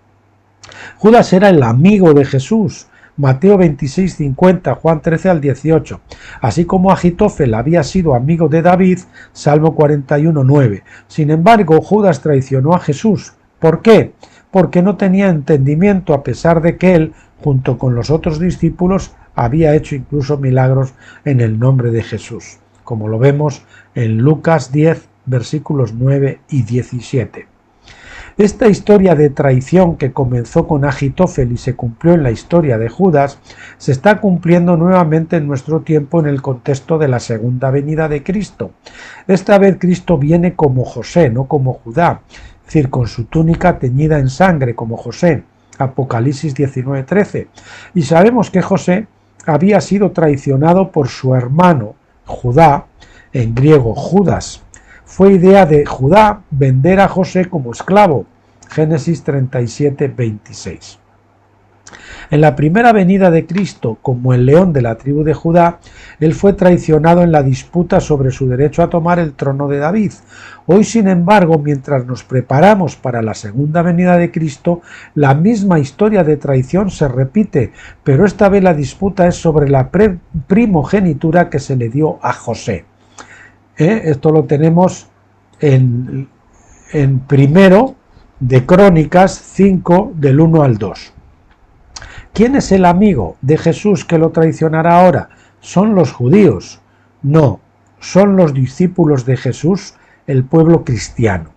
Judas era el amigo de Jesús. Mateo 26, 50, Juan 13 al 18. Así como Ahitófel había sido amigo de David, Salmo 41, 9. Sin embargo, Judas traicionó a Jesús. ¿Por qué? Porque no tenía entendimiento, a pesar de que él, junto con los otros discípulos, había hecho incluso milagros en el nombre de Jesús, como lo vemos en Lucas 10, versículos 9 y 17. Esta historia de traición que comenzó con Ahitófel y se cumplió en la historia de Judas, se está cumpliendo nuevamente en nuestro tiempo en el contexto de la segunda venida de Cristo. Esta vez Cristo viene como José, no como Judá, es decir, con su túnica teñida en sangre como José, Apocalipsis 19, 13. Y sabemos que José había sido traicionado por su hermano Judá, en griego Judas. Fue idea de Judá vender a José como esclavo. Génesis 37, 26. En la primera venida de Cristo, como el león de la tribu de Judá, él fue traicionado en la disputa sobre su derecho a tomar el trono de David. Hoy, sin embargo, mientras nos preparamos para la segunda venida de Cristo, la misma historia de traición se repite, pero esta vez la disputa es sobre la primogenitura que se le dio a José. Esto lo tenemos en primero de Crónicas 5 del 1 al 2. ¿Quién es el amigo de Jesús que lo traicionará ahora? ¿Son los judíos? No, son los discípulos de Jesús, el pueblo cristiano.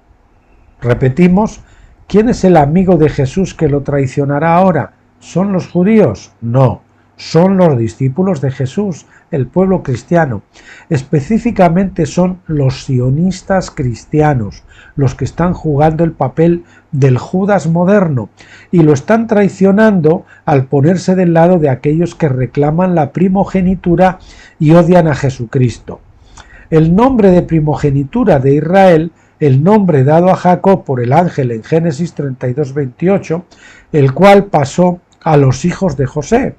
Repetimos, ¿quién es el amigo de Jesús que lo traicionará ahora? ¿Son los judíos? No, son los discípulos de Jesús, el pueblo cristiano. Específicamente son los sionistas cristianos, los que están jugando el papel del Judas moderno y lo están traicionando al ponerse del lado de aquellos que reclaman la primogenitura y odian a Jesucristo. El nombre de primogenitura de Israel, el nombre dado a Jacob por el ángel en Génesis 32, 28, el cual pasó a los hijos de José.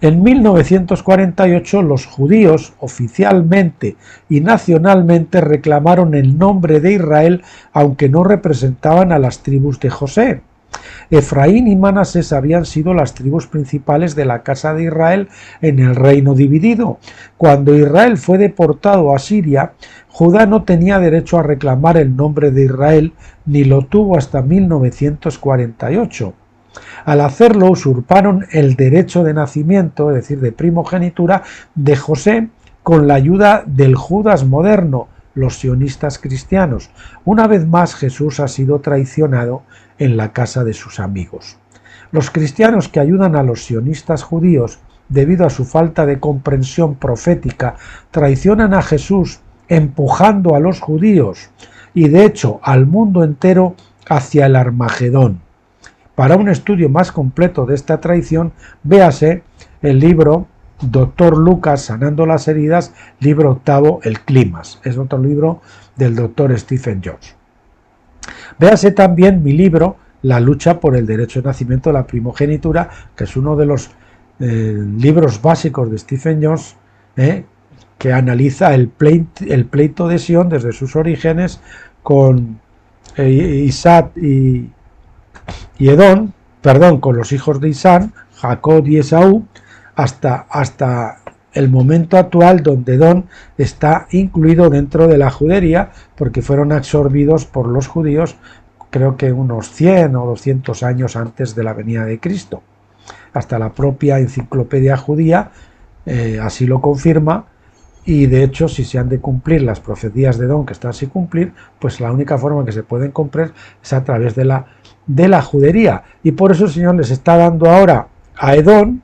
En 1948 los judíos oficialmente y nacionalmente reclamaron el nombre de Israel, aunque no representaban a las tribus de José. Efraín y Manasés habían sido las tribus principales de la casa de Israel en el reino dividido. Cuando Israel fue deportado a Siria, Judá no tenía derecho a reclamar el nombre de Israel, ni lo tuvo hasta 1948. Al hacerlo usurparon el derecho de nacimiento, es decir, de primogenitura, de José con la ayuda del Judas moderno, los sionistas cristianos. Una vez más Jesús ha sido traicionado en la casa de sus amigos. Los cristianos que ayudan a los sionistas judíos debido a su falta de comprensión profética traicionan a Jesús empujando a los judíos y de hecho al mundo entero hacia el Armagedón. Para un estudio más completo de esta traición, véase el libro Dr. Lucas sanando las heridas, libro octavo, El Clímax. Es otro libro del Dr. Stephen Jones. Véase también mi libro La lucha por el derecho de nacimiento de la primogenitura, que es uno de los libros básicos de Stephen Jones, que analiza el pleito de Sión desde sus orígenes con Isaac y Edom, con los hijos de Isaac, Jacob y Esaú, hasta el momento actual donde Edom está incluido dentro de la judería, porque fueron absorbidos por los judíos, creo que unos 100 o 200 años antes de la venida de Cristo. Hasta la propia enciclopedia judía así lo confirma, y de hecho si se han de cumplir las profecías de Edom que están sin cumplir, pues la única forma que se pueden cumplir es a través de la judería, y por eso el Señor les está dando ahora a Edom,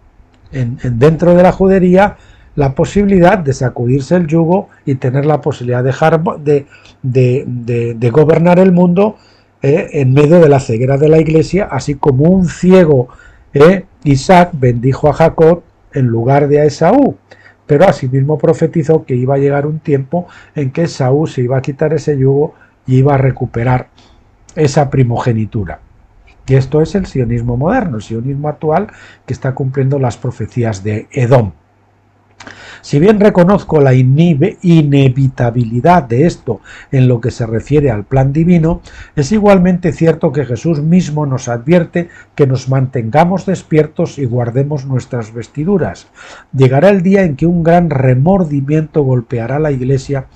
dentro de la judería, la posibilidad de sacudirse el yugo y tener la posibilidad de gobernar el mundo en medio de la ceguera de la iglesia, así como un ciego Isaac bendijo a Jacob en lugar de a Esaú, pero asimismo profetizó que iba a llegar un tiempo en que Esaú se iba a quitar ese yugo y iba a recuperar esa primogenitura. Y esto es el sionismo moderno, el sionismo actual, que está cumpliendo las profecías de Edom. Si bien reconozco la inevitabilidad de esto en lo que se refiere al plan divino, es igualmente cierto que Jesús mismo nos advierte que nos mantengamos despiertos y guardemos nuestras vestiduras. Llegará el día en que un gran remordimiento golpeará a la Iglesia,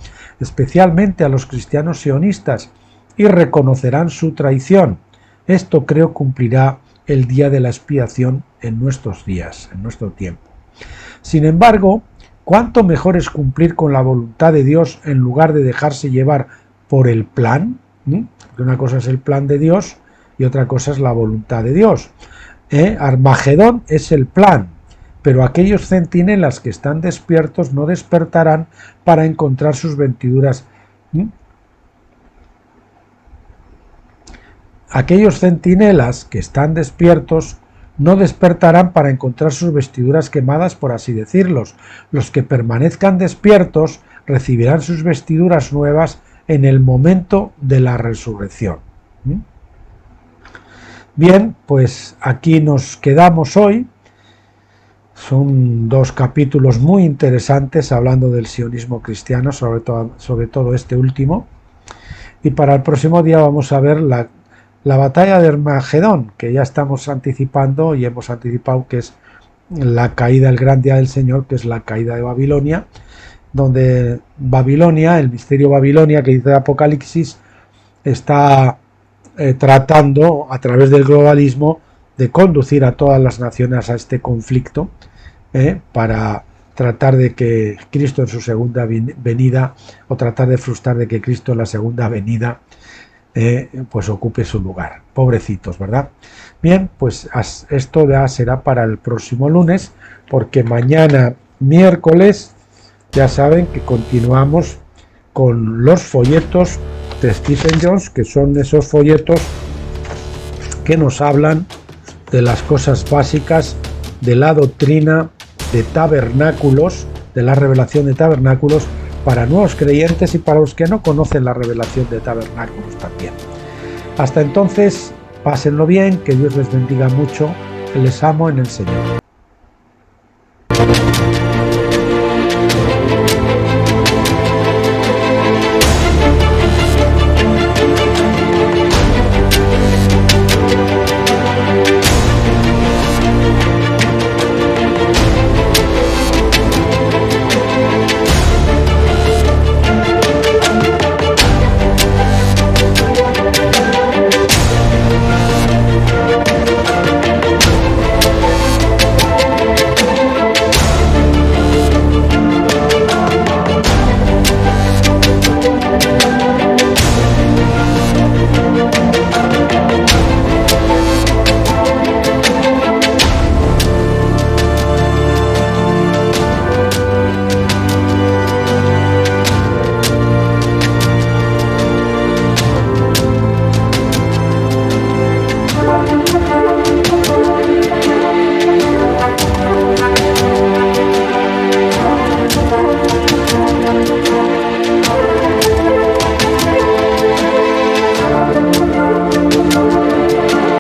especialmente a los cristianos sionistas, y reconocerán su traición. Esto creo cumplirá el día de la expiación en nuestros días, en nuestro tiempo. Sin embargo, ¿cuánto mejor es cumplir con la voluntad de Dios en lugar de dejarse llevar por el plan? Porque una cosa es el plan de Dios y otra cosa es la voluntad de Dios. Armagedón es el plan, pero aquellos centinelas que están despiertos no despertarán para encontrar sus vestiduras. Aquellos centinelas que están despiertos no despertarán para encontrar sus vestiduras quemadas, por así decirlos. Los que permanezcan despiertos recibirán sus vestiduras nuevas en el momento de la resurrección. Bien, pues aquí nos quedamos hoy. Son dos capítulos muy interesantes hablando del sionismo cristiano, sobre todo este último. Y para el próximo día vamos a ver la batalla de Armagedón, que ya estamos anticipando y hemos anticipado que es la caída, el gran día del Señor, que es la caída de Babilonia, donde Babilonia, el misterio Babilonia que dice Apocalipsis, está tratando a través del globalismo de conducir a todas las naciones a este conflicto para tratar de que Cristo en su segunda venida, o tratar de frustrar de que Cristo en la segunda venida pues ocupe su lugar. Pobrecitos, ¿verdad? Bien, pues esto ya será para el próximo lunes, porque mañana miércoles ya saben que continuamos con los folletos de Stephen Jones, que son esos folletos que nos hablan de las cosas básicas de la doctrina de tabernáculos, de la revelación de tabernáculos, para nuevos creyentes y para los que no conocen la revelación de tabernáculos también. Hasta entonces, pásenlo bien, que Dios les bendiga mucho, les amo en el Señor.